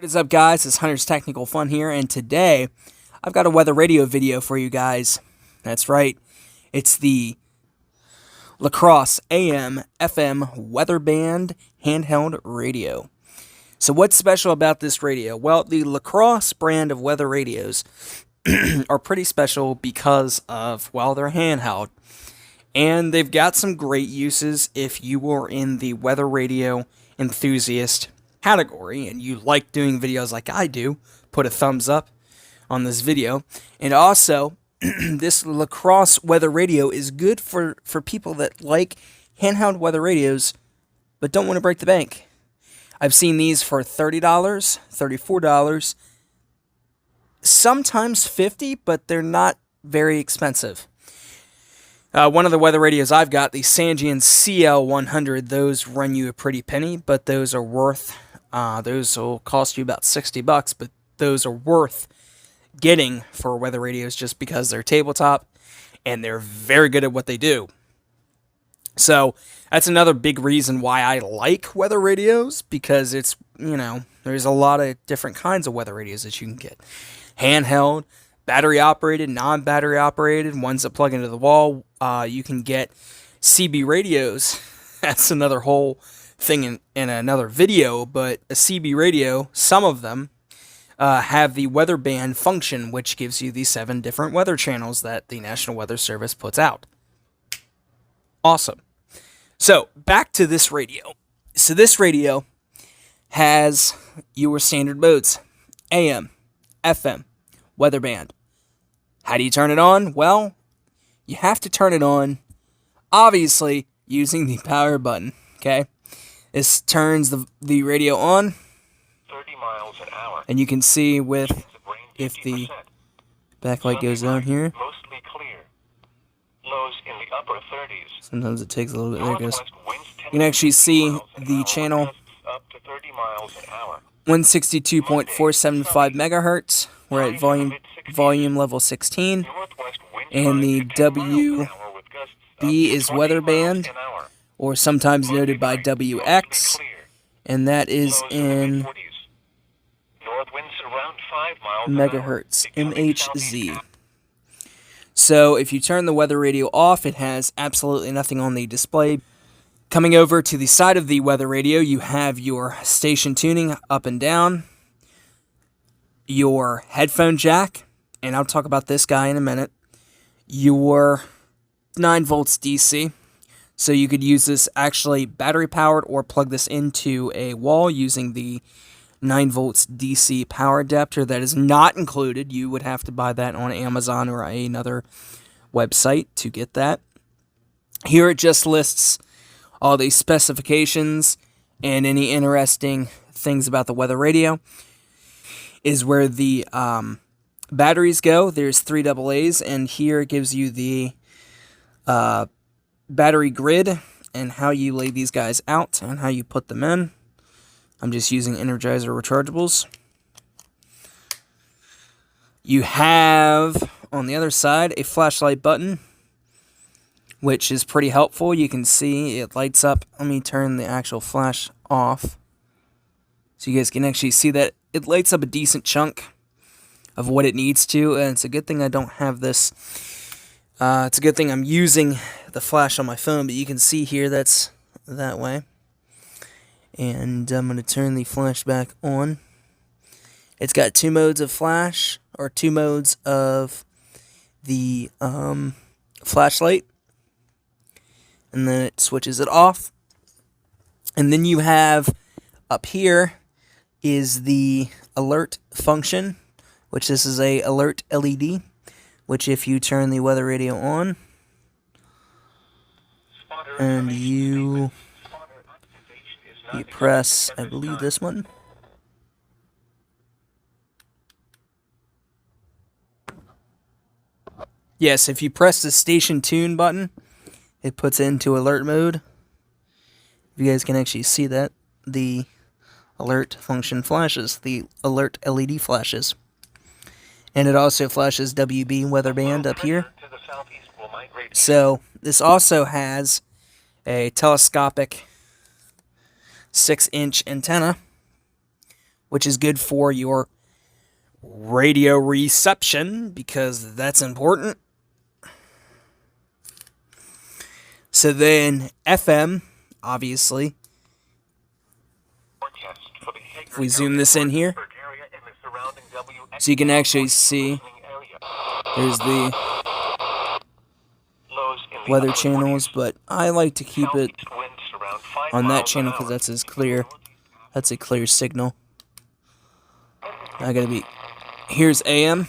What is up, guys? It's Hunter's Technical Fun here, and today I've got a weather radio video for you guys. That's right, it's the Lacrosse AM FM weather band handheld radio. So what's special about this radio? Well, the Lacrosse brand of weather radios are pretty special because of, well, they're handheld. And they've got some great uses if you are in the weather radio enthusiast category and you like doing videos like I do. Put a thumbs up on this video. And also, this Lacrosse weather radio is good for people that like handheld weather radios but don't want to break the bank. I've seen these for $30, $34, sometimes $50, but they're not very expensive. One of the weather radios I've got, the Sangean CL100, those run you a pretty penny, but those are worth, those will cost you about $60, but those are worth getting for weather radios just because they're tabletop and they're very good at what they do. So that's another big reason why I like weather radios, because it's, there's a lot of different kinds of weather radios that you can get. Handheld, battery operated, non-battery operated, ones that plug into the wall. You can get CB radios. That's another whole thing in another video, but a CB radio, some of them have the weather band function, which gives you the 7 different weather channels that the National Weather Service puts out. Awesome. So, back to this radio. So this radio has your standard modes: AM, FM, weather band. How do you turn it on? Well, you have to turn it on, obviously, using the power button, okay? This turns the radio on, 30 miles an hour. And you can see if the backlight goes down here. Mostly clear. Lows in the upper 30s. Sometimes it takes a little bit. There it goes. You can actually see the channel up to 30 miles an hour. 162.475 megahertz. We're at volume level 16, and the WB is weather band, or sometimes noted by WX, and that is in megahertz, MHz. So if you turn the weather radio off, it has absolutely nothing on the display. Coming over to the side of the weather radio, you have your station tuning up and down, your headphone jack, and I'll talk about this guy in a minute, your 9 volts DC, so you could use this actually battery powered or plug this into a wall using the 9 volts DC power adapter. That is not included. You would have to buy that on Amazon or another website to get that. Here it just lists all the specifications and any interesting things about the weather radio. Is where the batteries go. There's 3 AA's, and here it gives you the battery grid and how you lay these guys out and how you put them in. I'm just using Energizer rechargeables. You have, on the other side, a flashlight button, which is pretty helpful. You can see it lights up. Let me turn the actual flash off so you guys can actually see that it lights up a decent chunk of what it needs to, and it's a good thing I don't have this. It's a good thing I'm using the flash on my phone, but you can see here that's that way. And I'm going to turn the flash back on. It's got 2 modes of flash, or 2 modes of the flashlight, and then it switches it off. And then you have up here is the alert function, which this is a alert LED, which if you turn the weather radio on and you press, I believe, this one. Yes, if you press the station tune button, it puts it into alert mode. If you guys can actually see that, the alert function flashes, the alert LED flashes. And it also flashes WB weather band up here. So this also has a telescopic 6-inch antenna, which is good for your radio reception because that's important. So then FM, obviously, if we zoom this in here, so you can actually see there's the weather channels, but I like to keep it on that channel because that's as clear. That's a clear signal. I gotta be. Here's AM,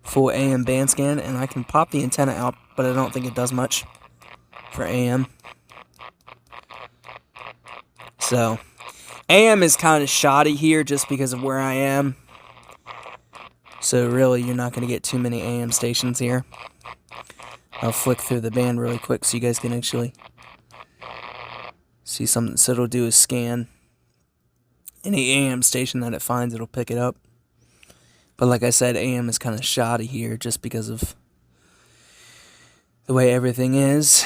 full AM band scan, and I can pop the antenna out, but I don't think it does much for AM. So, AM is kind of shoddy here just because of where I am. So really, you're not going to get too many AM stations here. I'll flick through the band really quick so you guys can actually see something. So it'll do a scan. Any AM station that it finds, it'll pick it up. But like I said, AM is kind of shoddy here just because of the way everything is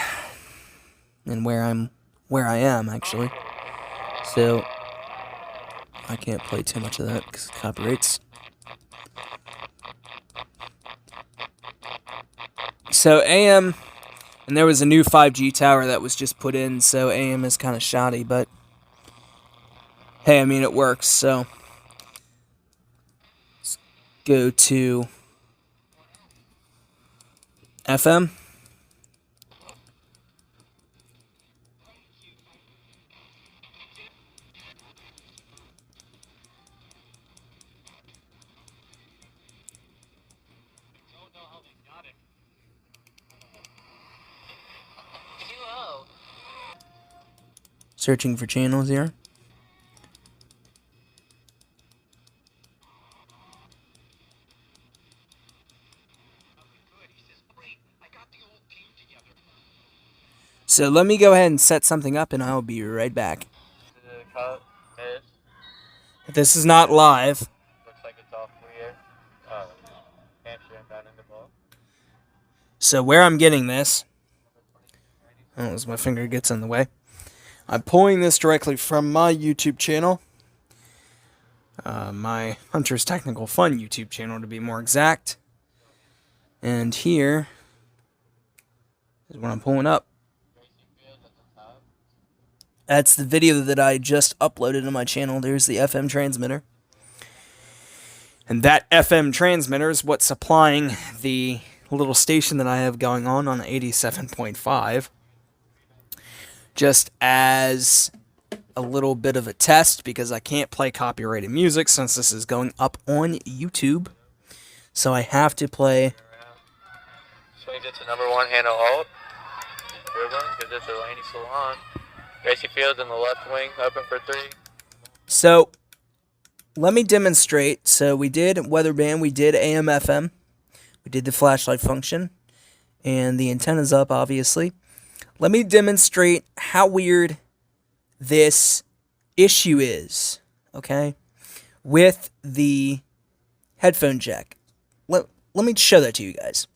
and where I am actually. So I can't play too much of that because of copyrights. So AM, and there was a new 5G tower that was just put in, so AM is kind of shoddy, but hey, I mean, it works, so let's go to FM. Searching for channels here. So let me go ahead and set something up and I'll be right back. This is not live. Looks like it's off weird. Hamstring down in the ball. So where I'm getting this, as my finger gets in the way, I'm pulling this directly from my YouTube channel, my Hunter's Technical Fun YouTube channel to be more exact. And here is what I'm pulling up. That's the video that I just uploaded to my channel. There's the FM transmitter. And that FM transmitter is what's supplying the little station that I have going on 87.5. Just as a little bit of a test, because I can't play copyrighted music since this is going up on YouTube. So I have to play. Swings it to number 1, handle alt. Dribbling, gives it to Laney Salon. Gracie Fields in the left wing, open for 3. So, let me demonstrate. So we did weather band, we did AM FM, we did the flashlight function, and the antenna's up, obviously. Let me demonstrate how weird this issue is, okay, with the headphone jack. Let me show that to you guys.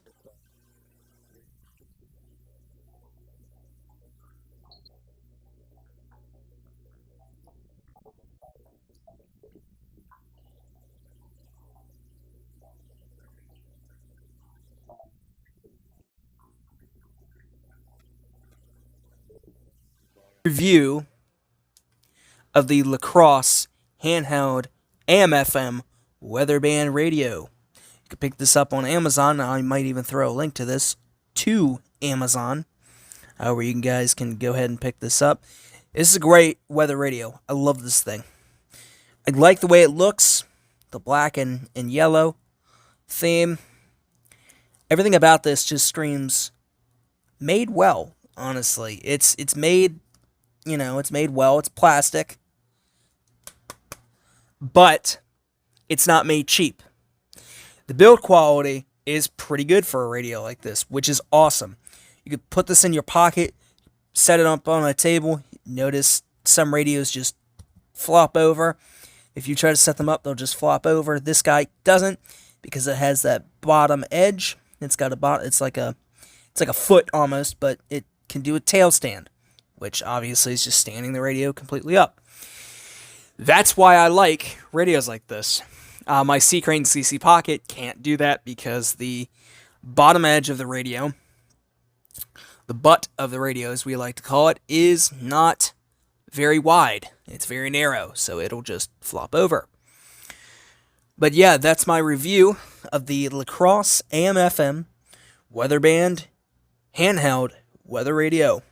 Review of the Lacrosse handheld AM/FM weather band radio. You can pick this up on Amazon. I might even throw a link to this to Amazon, where you guys can go ahead and pick this up. This is a great weather radio. I love this thing. I like the way it looks, the black and yellow theme. Everything about this just screams made well, honestly. It's made, it's made well. It's plastic. But it's not made cheap. The build quality is pretty good for a radio like this, which is awesome. You could put this in your pocket, set it up on a table. Notice some radios just flop over. If you try to set them up, they'll just flop over. This guy doesn't, because it has that bottom edge. It's got it's like a foot almost, but it can do a tail stand, which obviously is just standing the radio completely up. That's why I like radios like this. My C Crane CC Pocket can't do that because the bottom edge of the radio, the butt of the radio as we like to call it, is not very wide. It's very narrow, so it'll just flop over. But yeah, that's my review of the Lacrosse AM/FM Weatherband handheld weather radio.